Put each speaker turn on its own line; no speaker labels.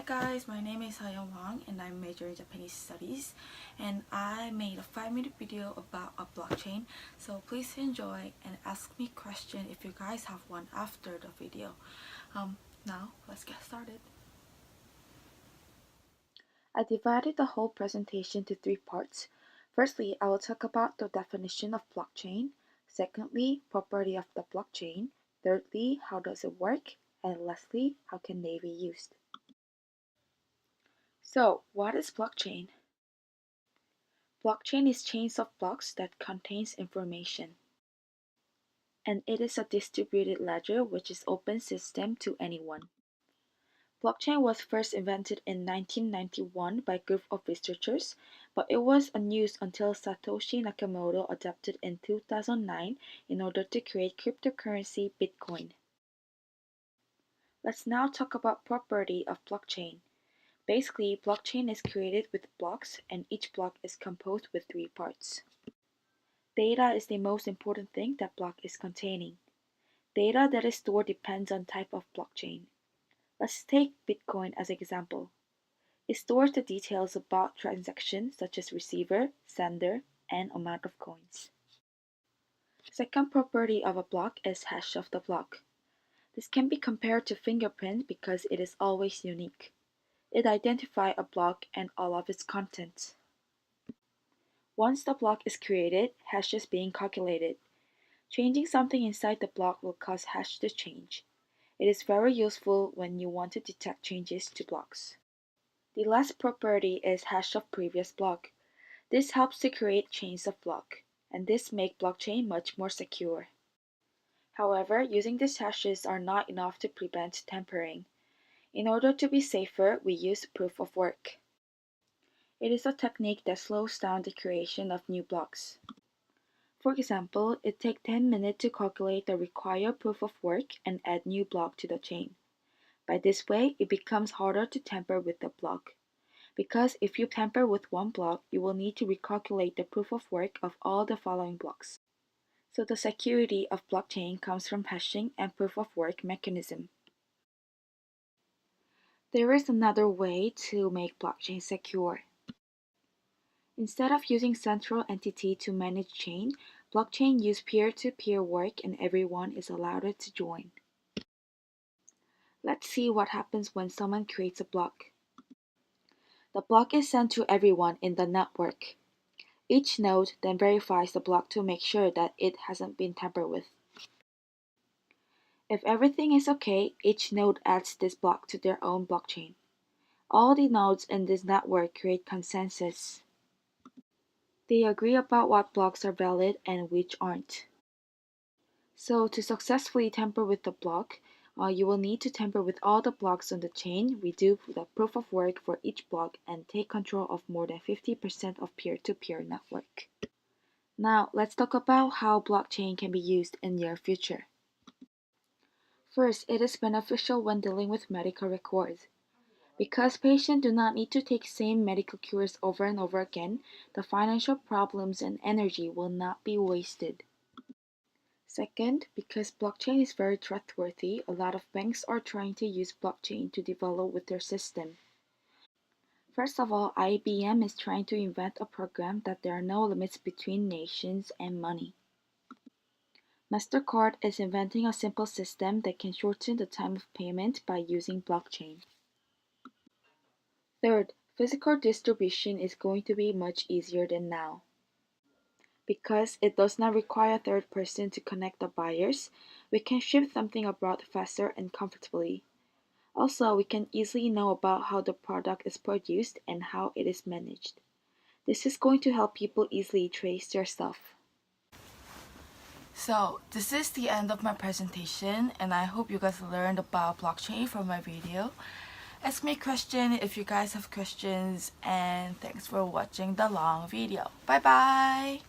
guys, my name is Seoyeon and I'm majoring in Japanese studies, and I made a 5-minute video about a blockchain, so please enjoy and ask me questions if you guys have one after the video. Now let's get started. I divided the whole presentation to 3 parts. Firstly, I will talk about the definition of blockchain. Secondly, property of the blockchain. Thirdly, how does it work? And lastly, how can they be used? So, what is blockchain? Blockchain is chains of blocks that contains information. And it is a distributed ledger which is open system to anyone. Blockchain was first invented in 1991 by a group of researchers, but it was unused until Satoshi Nakamoto adopted in 2009 in order to create cryptocurrency Bitcoin. Let's now talk about property of blockchain. Basically, blockchain is created with blocks, and each block is composed with 3 parts. Data is the most important thing that block is containing. Data that is stored depends on type of blockchain. Let's take Bitcoin as an example. It stores the details about transactions such as receiver, sender, and amount of coins. Second property of a block is hash of the block. This can be compared to fingerprint because it is always unique. It identifies a block and all of its contents. Once the block is created, hash is being calculated. Changing something inside the block will cause hash to change. It is very useful when you want to detect changes to blocks. The last property is hash of previous block. This helps to create chains of block, and this makes blockchain much more secure. However, using these hashes are not enough to prevent tampering. In order to be safer, we use proof of work. It is a technique that slows down the creation of new blocks. For example, it takes 10 minutes to calculate the required proof of work and add new block to the chain. By this way, it becomes harder to tamper with the block. Because if you tamper with one block, you will need to recalculate the proof of work of all the following blocks. So the security of blockchain comes from hashing and proof of work mechanism. There is another way to make blockchain secure. Instead of using central entity to manage chain, blockchain use peer-to-peer work and everyone is allowed to join. Let's see what happens when someone creates a block. The block is sent to everyone in the network. Each node then verifies the block to make sure that it hasn't been tampered with. If everything is okay, each node adds this block to their own blockchain. All the nodes in this network create consensus. They agree about what blocks are valid and which aren't. So to successfully tamper with the block, you will need to tamper with all the blocks on the chain, redo the proof of work for each block, and take control of more than 50% of peer-to-peer network. Now, let's talk about how blockchain can be used in the near future. First, it is beneficial when dealing with medical records. Because patients do not need to take same medical cures over and over again, the financial problems and energy will not be wasted. Second, because blockchain is very trustworthy, a lot of banks are trying to use blockchain to develop with their system. First of all, IBM is trying to invent a program that there are no limits between nations and money. MasterCard is inventing a simple system that can shorten the time of payment by using blockchain. Third, physical distribution is going to be much easier than now. Because it does not require a third person to connect the buyers, we can ship something abroad faster and comfortably. Also, we can easily know about how the product is produced and how it is managed. This is going to help people easily trace their stuff. So, this is the end of my presentation, and I hope you guys learned about blockchain from my video. Ask me a question if you guys have questions, and thanks for watching the long video. Bye bye!